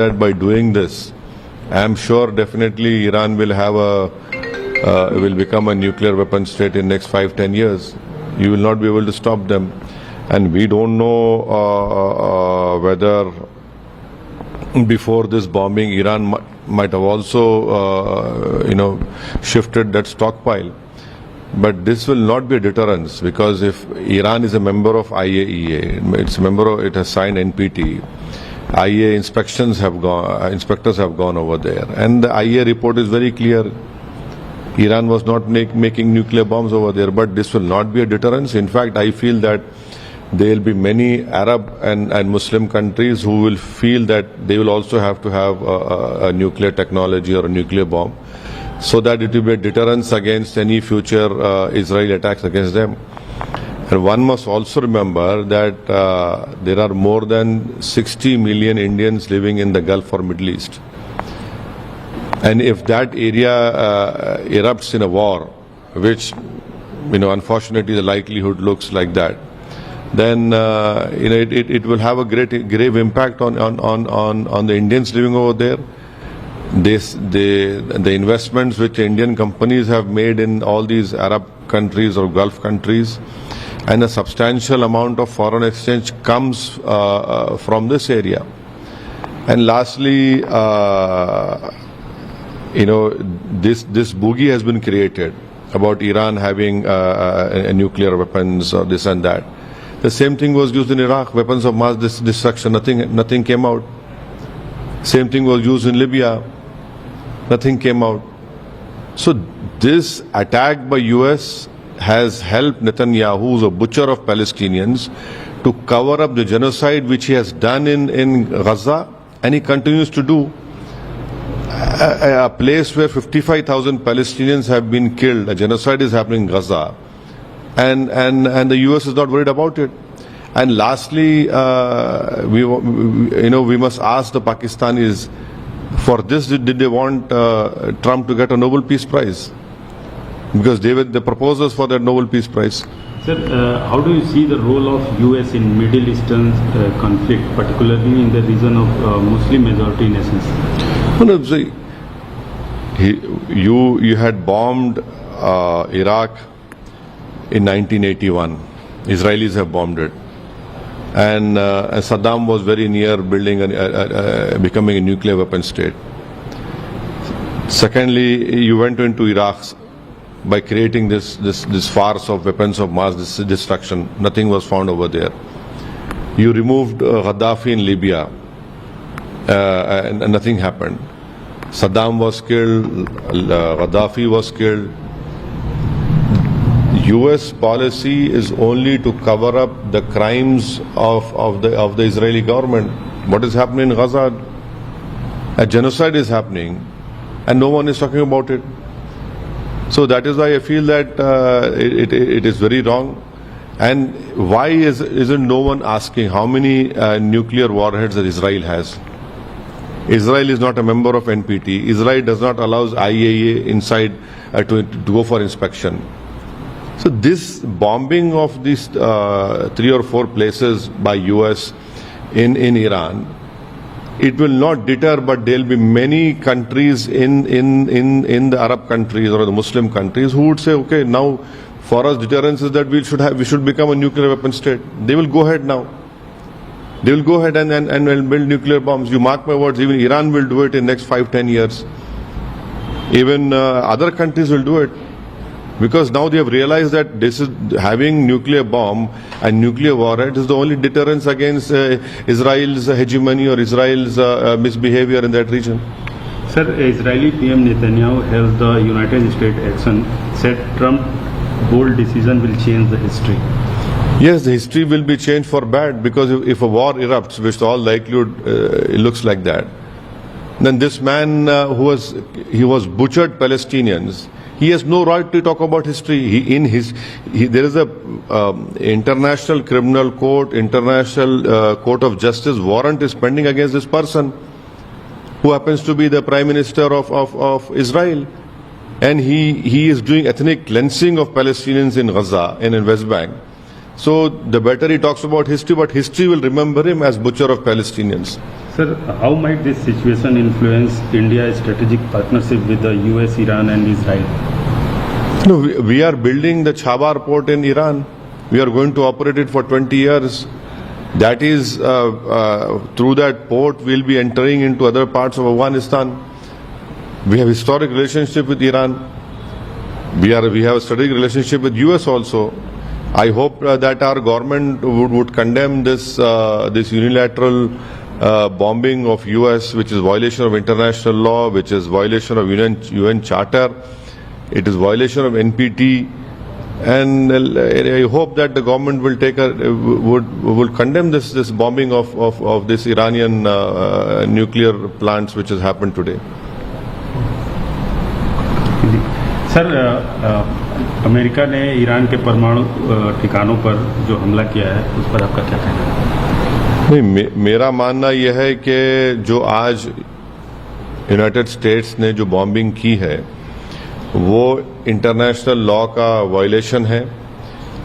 that by doing this, I'm sure definitely Iran will have will become a nuclear weapon state in next 5-10 years. You will not be able to stop them. And we don't know whether before this bombing, Iran might have also, shifted that stockpile. But this will not be a deterrence, because if Iran is a member of IAEA, it has signed NPT. IAEA inspectors have gone over there, and the IAEA report is very clear. Iran was not making nuclear bombs over there, but this will not be a deterrence. In fact, I feel that there will be many Arab and Muslim countries who will feel that they will also have to have a nuclear technology or a nuclear bomb, so that it will be a deterrence against any future Israeli attacks against them. And one must also remember that there are more than 60 million Indians living in the Gulf or Middle East. And if that area erupts in a war, which, unfortunately the likelihood looks like that, then it will have a grave impact on the Indians living over there. The investments which Indian companies have made in all these Arab countries or Gulf countries, and a substantial amount of foreign exchange comes from this area. And lastly, this boogie has been created about Iran having nuclear weapons or this and that. The same thing was used in Iraq, weapons of mass destruction. Nothing came out. Same thing was used in Libya. Nothing came out. So this attack by US has helped Netanyahu, who's a butcher of Palestinians, to cover up the genocide which he has done in Gaza, and he continues to do. A place where 55,000 Palestinians have been killed, a genocide is happening in Gaza, and the US is not worried about it. And lastly, we must ask the Pakistanis, for this did they want Trump to get a Nobel Peace Prize? Because they were the proposers for that Nobel Peace Prize. Sir, how do you see the role of US in Middle Eastern conflict, particularly in the region of Muslim majority nations? No, see, you had bombed Iraq in 1981. Israelis have bombed it, and Saddam was very near building becoming a nuclear weapon state. Secondly, you went into Iraq by creating this farce of weapons of mass destruction. Nothing was found over there. You removed Gaddafi in Libya, and nothing happened. Saddam was killed, Gaddafi was killed. US policy is only to cover up the crimes of the Israeli government. What is happening in Gaza? A genocide is happening, and no one is talking about it. So that is why I feel that it is very wrong. And why isn't no one asking how many nuclear warheads that Israel has? Israel is not a member of NPT. Israel does not allow IAEA inside to go for inspection. So this bombing of these 3 or 4 places by US in Iran, it will not deter, but there will be many countries in the Arab countries or the Muslim countries who would say, okay, now for us deterrence is that we should become a nuclear weapon state. They will go ahead now. They will go ahead and will build nuclear bombs. You mark my words, even Iran will do it in next 5-10 years. Even other countries will do it. Because now they have realized that this is having nuclear bomb and nuclear warhead is the only deterrence against Israel's hegemony or Israel's misbehavior in that region. Sir, Israeli PM Netanyahu hails the United States action, said Trump's bold decision will change the history. Yes, the history will be changed for bad, because if a war erupts, which all likelihood it looks like that, then this man he was butchered Palestinians. He has no right to talk about history. There is a international criminal court, international court of justice warrant is pending against this person, who happens to be the Prime Minister of Israel, and he is doing ethnic cleansing of Palestinians in Gaza and in West Bank. So the better he talks about history, but history will remember him as butcher of Palestinians. Sir, how might this situation influence India's strategic partnership with the US, Iran and Israel? No, we are building the Chabar port in Iran. We are going to operate it for 20 years. That is, through that port, we'll be entering into other parts of Afghanistan. We have historic relationship with Iran. We have a strategic relationship with US also. I hope that our government would condemn this unilateral bombing of US, which is violation of international law, which is violation of UN Charter. It is violation of NPT. And I hope that the government will will condemn this bombing of this Iranian nuclear plants which has happened today. Sir, America ने Iran के परमाणु ठिकानों पर जो हमला किया है उस पर आपका क्या कहना है? नहीं, मेरा मानना यह है कि जो आज यूनाइटेड स्टेट्स ने जो बॉम्बिंग की है वो इंटरनेशनल लॉ का वायलेशन है,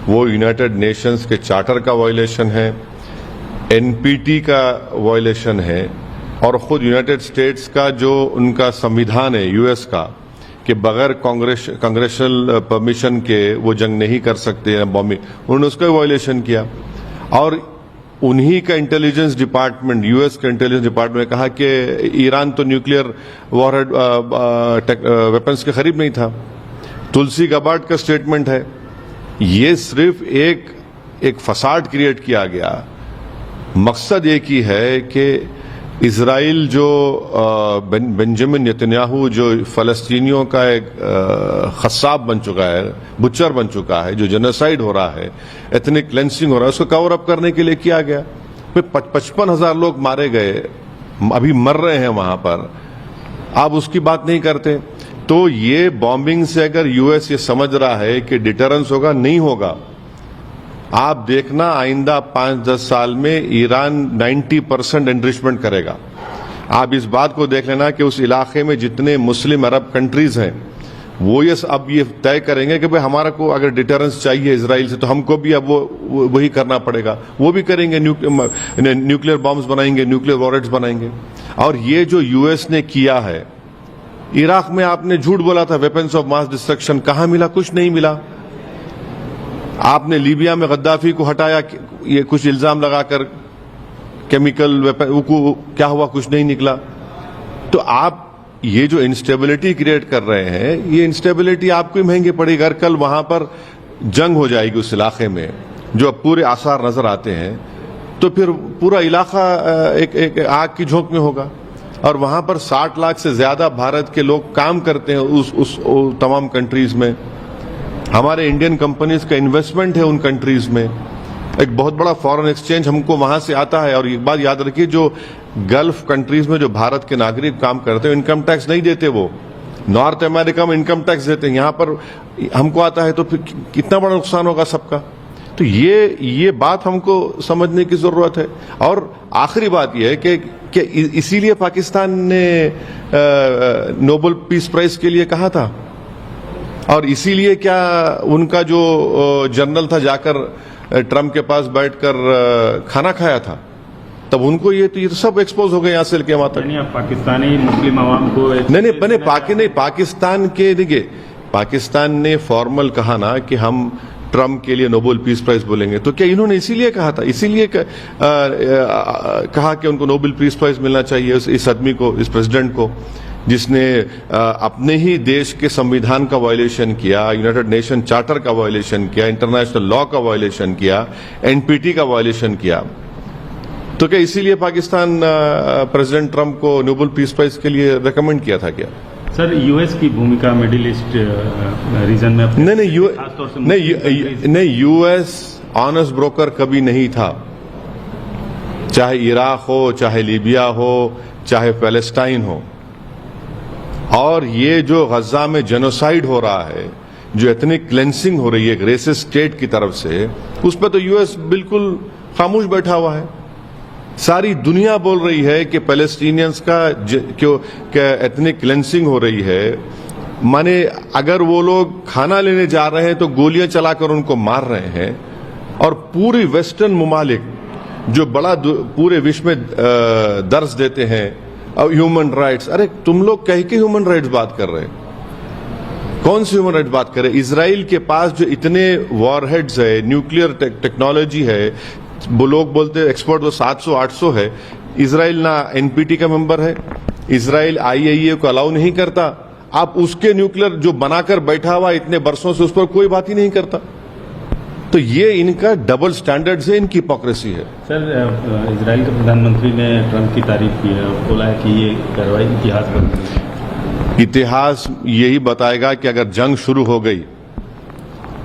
वो यूनाइटेड नेशंस के चार्टर का वायलेशन है, एनपीटी का वायलेशन है और खुद यूनाइटेड स्टेट्स का जो उनका संविधान है यूएस का कि बगैर कांग्रेशनल परमिशन के वो जंग नहीं कर सकते हैं बॉम्बिंग, उन्होंने उसका वायलेशन किया। और उन्हीं का इंटेलिजेंस डिपार्टमेंट, यूएस का इंटेलिजेंस डिपार्टमेंट ने कहा कि ईरान तो न्यूक्लियर वॉरहेड वेपन्स के करीब नहीं था। तुलसी गबार्ड का स्टेटमेंट है। ये सिर्फ एक फसाड क्रिएट किया गया। मकसद एक ही है कि इजराइल जो बेंजामिन नेतन्याहू जो फलस्तीनियों का एक खसाब बन चुका है, बुच्चर बन चुका है, जो जेनोसाइड हो रहा है, एथनिक क्लेंसिंग हो रहा है, उसको कवर अप करने के लिए किया गया। 55,000 लोग मारे गए, अभी मर रहे हैं वहां पर, आप उसकी बात नहीं करते। तो ये बॉम्बिंग से अगर यूएस ये समझ रहा है कि डिटरेंस होगा, नहीं होगा। आप देखना आइंदा 5-10 साल में ईरान 90% एनरिचमेंट करेगा। आप इस बात को देख लेना कि उस इलाके में जितने मुस्लिम अरब कंट्रीज हैं वो अब ये तय करेंगे कि भाई हमारा को अगर डिटरेंस चाहिए इजराइल से तो हमको भी अब वो वही करना पड़ेगा। वो भी करेंगे, न्यूक्लियर बॉम्ब्स बनाएंगे, न्यूक्लियर वॉरेट्स बनाएंगे। और ये जो यूएस ने किया है, इराक में आपने झूठ बोला था वेपन्स ऑफ मास डिस्ट्रक्शन, कहां मिला? कुछ नहीं मिला। आपने लीबिया में गद्दाफी को हटाया, ये कुछ इल्जाम लगाकर केमिकल वेपन, क्या हुआ? कुछ नहीं निकला। तो आप ये जो इंस्टेबिलिटी क्रिएट कर रहे हैं, ये इंस्टेबिलिटी आपको ही महंगी पड़ेगी। अगर कल वहां पर जंग हो जाएगी उस इलाके में, जो अब पूरे आसार नजर आते हैं, तो फिर पूरा इलाका एक आग की झोंक में होगा। और वहां पर 60 लाख से ज्यादा भारत के लोग काम करते हैं उस तमाम कंट्रीज में। हमारे इंडियन कंपनीज का इन्वेस्टमेंट है उन कंट्रीज में। एक बहुत बड़ा फॉरेन एक्सचेंज हमको वहां से आता है। और एक बात याद रखिए, जो गल्फ कंट्रीज में जो भारत के नागरिक काम करते हैं, इनकम टैक्स नहीं देते। वो नॉर्थ अमेरिका में इनकम टैक्स देते हैं, यहां पर हमको आता है, तो फिर कितना बड़ा नुकसान होगा सबका। तो ये बात हमको समझने की जरूरत है। और आखिरी बात यह है कि इसीलिए पाकिस्तान ने नोबेल पीस प्राइज के लिए कहा था, और इसीलिए क्या उनका जो जनरल था जाकर ट्रम्प के पास बैठकर खाना खाया था, तब उनको ये तो सब एक्सपोज हो गए यहां से लेके वहां तक। नहीं, पाकिस्तानी मुस्लिम आवाम को नहीं, पाकिस्तान के देखिए, पाकिस्तान ने फॉर्मल कहा ना कि हम ट्रम्प के लिए नोबेल पीस प्राइज बोलेंगे, तो क्या इन्होंने इसीलिए कहा था? इसीलिए कहा कि उनको नोबेल पीस प्राइज मिलना चाहिए इस आदमी को, इस प्रेसिडेंट को, जिसने अपने ही देश के संविधान का वायलेशन किया, यूनाइटेड नेशन चार्टर का वायलेशन किया, इंटरनेशनल लॉ का वायलेशन किया, एनपीटी का वायलेशन किया। तो क्या इसीलिए पाकिस्तान प्रेसिडेंट ट्रम्प को नोबेल पीस प्राइज के लिए रेकमेंड किया था क्या? सर, यूएस की भूमिका मिडिल ईस्ट रीजन में नहीं, यूएस ऑनेस्ट ब्रोकर कभी नहीं था। चाहे इराक हो, चाहे लीबिया हो, चाहे पैलेस्टाइन हो। और ये जो गजा में जेनोसाइड हो रहा है, जो एथनिक क्लेंसिंग हो रही है एक रेसिस्ट स्टेट की तरफ से, उस पर तो यूएस बिल्कुल खामोश बैठा हुआ है। सारी दुनिया बोल रही है कि पैलेस्टीनियंस का एथनिक क्लेंसिंग हो रही है। माने अगर वो लोग खाना लेने जा रहे हैं तो गोलियां चलाकर उनको मार रहे हैं, और पूरी वेस्टर्न ममालिक जो बड़ा पूरे विश्व में दर्ज देते हैं ह्यूमन राइट्स, अरे तुम लोग कह के ह्यूमन राइट्स बात कर रहे हैं? कौन सी ह्यूमन राइट्स बात कर रहे हैं? इजराइल के पास जो इतने वॉरहेड्स है, न्यूक्लियर टेक्नोलॉजी है, वो लोग बोलते हैं एक्सपोर्ट वो 700-800 है। इजराइल ना एनपीटी का मेंबर है, इजराइल आईएईए को अलाउ नहीं करता। आप उसके न्यूक्लियर जो बनाकर बैठा हुआ इतने बरसों से, उस पर कोई बात ही नहीं करता। तो ये इनका डबल स्टैंडर्ड है, इनकी हिपोक्रेसी है। सर, इजराइल के प्रधानमंत्री ने ट्रंप की तारीफ की है और बोला है कि ये कार्रवाई इतिहास बन गई। इतिहास यही बताएगा कि अगर जंग शुरू हो गई,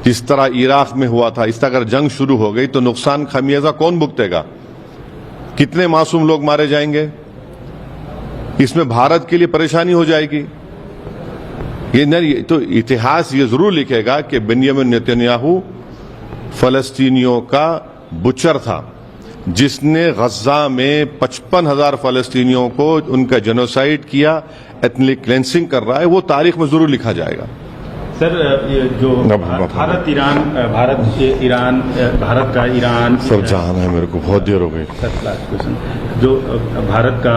जिस तरह इराक में हुआ था, इस तरह अगर जंग शुरू हो गई तो नुकसान खमियाजा कौन भुगतेगा? कितने मासूम लोग मारे जाएंगे? इसमें भारत के लिए परेशानी हो जाएगी। ये नहीं तो इतिहास ये जरूर लिखेगा कि बेंयामिन नेतन्याहू फलस्तीनियों का बुचर था, जिसने गजा में 55,000 फलस्तीनियों को उनका जेनोसाइड किया, एथनिक क्लेंसिंग कर रहा है। वो तारीख में जरूर लिखा जाएगा। सर, ये जो भारत का ईरान सब जाना है, मेरे को बहुत देर हो गई। सर, लास्ट क्वेश्चन, जो भारत का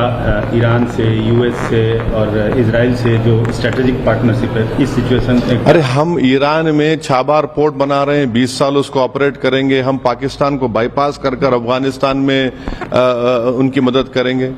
ईरान से, यूएस से और इजराइल से जो स्ट्रेटेजिक पार्टनरशिप है, इस सिचुएशन में अरे हम ईरान में छाबार पोर्ट बना रहे हैं, 20 साल उसको ऑपरेट करेंगे। हम पाकिस्तान को बाईपास कर अफगानिस्तान में उनकी मदद करेंगे।